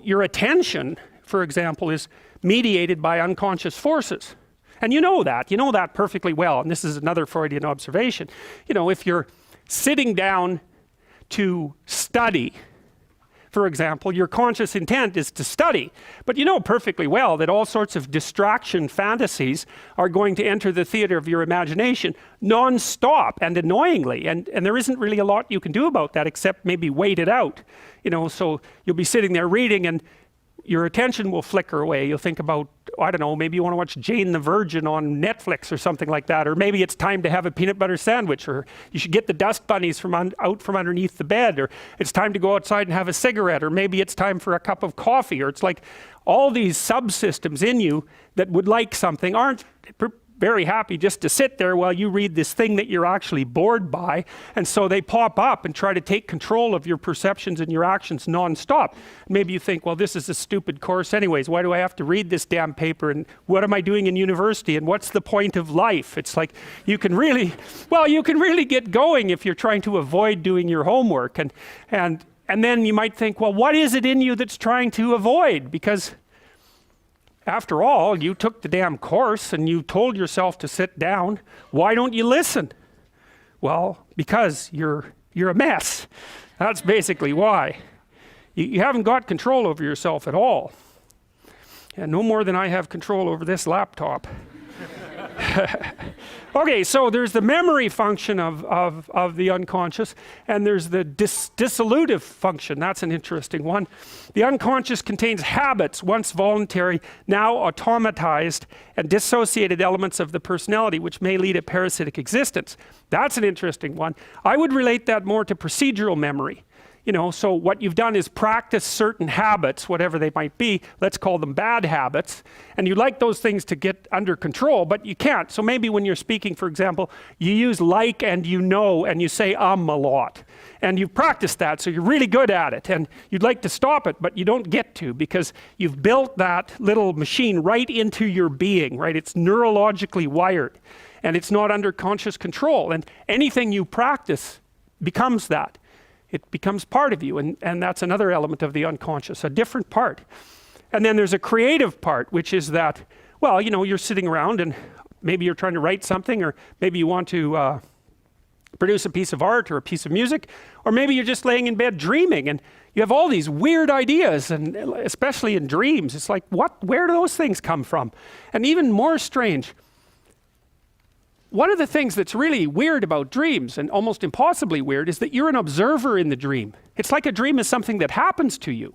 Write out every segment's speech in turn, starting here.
your attention, for example, is mediated by unconscious forces. And you know that perfectly well. And this is another Freudian observation. You know, if you're sitting down to study, for example, your conscious intent is to study. But you know perfectly well that all sorts of distraction fantasies are going to enter the theater of your imagination non-stop and annoyingly. And there isn't really a lot you can do about that except maybe wait it out. You know, so you'll be sitting there reading and your attention will flicker away. You'll think about, I don't know, maybe you want to watch Jane the Virgin on Netflix or something like that. Or maybe it's time to have a peanut butter sandwich, or you should get the dust bunnies out from underneath the bed, or it's time to go outside and have a cigarette, or maybe it's time for a cup of coffee. Or it's like all these subsystems in you that would like something aren't very happy just to sit there while you read this thing that you're actually bored by. And so they pop up and try to take control of your perceptions and your actions non-stop. Maybe you think, well, this is a stupid course anyways. Why do I have to read this damn paper? And what am I doing in university? And what's the point of life? It's like you can really get going if you're trying to avoid doing your homework. And then you might think, well, what is it in you that's trying to avoid? Because after all, you took the damn course and you told yourself to sit down. Why don't you listen? Well, because you're a mess. That's basically why. You haven't got control over yourself at all. And no more than I have control over this laptop. Okay, so there's the memory function of the unconscious, and there's the dissolutive function. That's an interesting one. The unconscious contains habits, once voluntary, now automatized, and dissociated elements of the personality, which may lead a parasitic existence. That's an interesting one. I would relate that more to procedural memory. You know, so what you've done is practice certain habits, whatever they might be. Let's call them bad habits. And you'd like those things to get under control, but you can't. So maybe when you're speaking, for example, you use like and you know, and you say a lot. And you've practiced that, so you're really good at it. And you'd like to stop it, but you don't get to, because you've built that little machine right into your being, right? It's neurologically wired, and it's not under conscious control. And anything you practice becomes that. It becomes part of you, and that's another element of the unconscious, a different part. And then there's a creative part, which is that, well, you know, you're sitting around and maybe you're trying to write something, or maybe you want to produce a piece of art or a piece of music, or maybe you're just laying in bed dreaming and you have all these weird ideas, and especially in dreams, it's like, where do those things come from? And even more strange, one of the things that's really weird about dreams, and almost impossibly weird, is that you're an observer in the dream. It's like a dream is something that happens to you.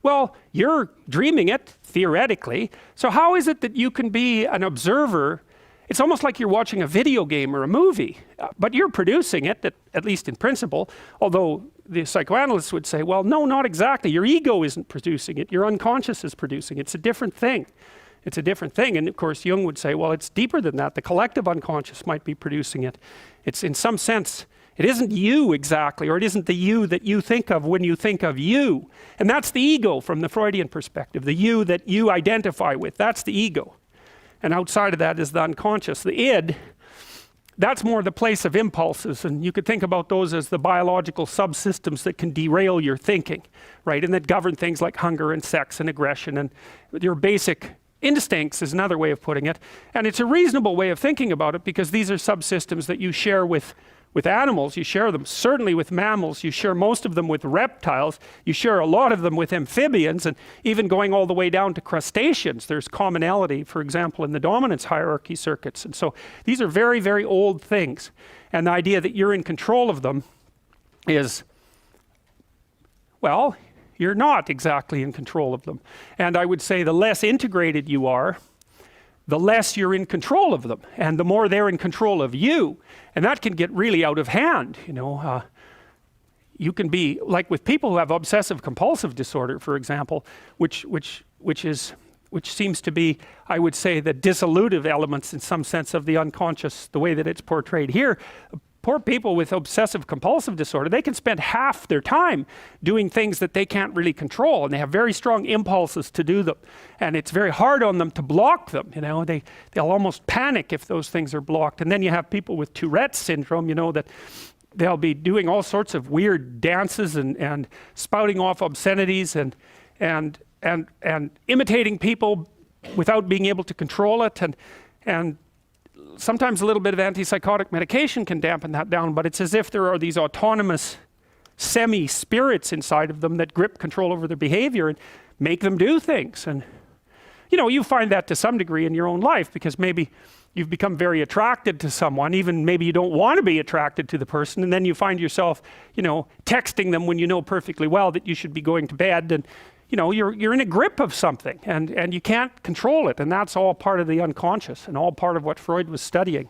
Well, you're dreaming it, theoretically, so how is it that you can be an observer? It's almost like you're watching a video game or a movie, but you're producing it, at least in principle, although the psychoanalysts would say, well, no, not exactly. Your ego isn't producing it, your unconscious is producing it. It's a different thing. It's a different thing. And of course, Jung would say, well, it's deeper than that. The collective unconscious might be producing it. It's in some sense, it isn't you exactly, or it isn't the you that you think of when you think of you. And that's the ego from the Freudian perspective, the you that you identify with. That's the ego. And outside of that is the unconscious. The id, that's more the place of impulses. And you could think about those as the biological subsystems that can derail your thinking, right? And that govern things like hunger and sex and aggression and your basic instincts is another way of putting it. And it's a reasonable way of thinking about it, because these are subsystems that you share with animals. You share them certainly with mammals. You share most of them with reptiles. You share a lot of them with amphibians, and even going all the way down to crustaceans. There's commonality, for example, in the dominance hierarchy circuits. And so these are very, very old things. And the idea that you're in control of them is, well, you're not exactly in control of them. And I would say the less integrated you are, the less you're in control of them, and the more they're in control of you. And that can get really out of hand, you know. You can be, like with people who have obsessive compulsive disorder, for example, which seems to be, I would say, the dissolutive elements in some sense of the unconscious, the way that it's portrayed here. Poor people with obsessive compulsive disorder, they can spend half their time doing things that they can't really control, and they have very strong impulses to do them, and it's very hard on them to block them. You know, they'll almost panic if those things are blocked. And then you have people with Tourette's syndrome, you know, that they'll be doing all sorts of weird dances and spouting off obscenities, and and imitating people without being able to control it, and sometimes a little bit of antipsychotic medication can dampen that down, but it's as if there are these autonomous semi-spirits inside of them that grip control over their behavior and make them do things. And you know, you find that to some degree in your own life, because maybe you've become very attracted to someone, even maybe you don't want to be attracted to the person, and then you find yourself, you know, texting them when you know perfectly well that you should be going to bed, and you know, you're in a grip of something, and you can't control it, and that's all part of the unconscious and all part of what Freud was studying.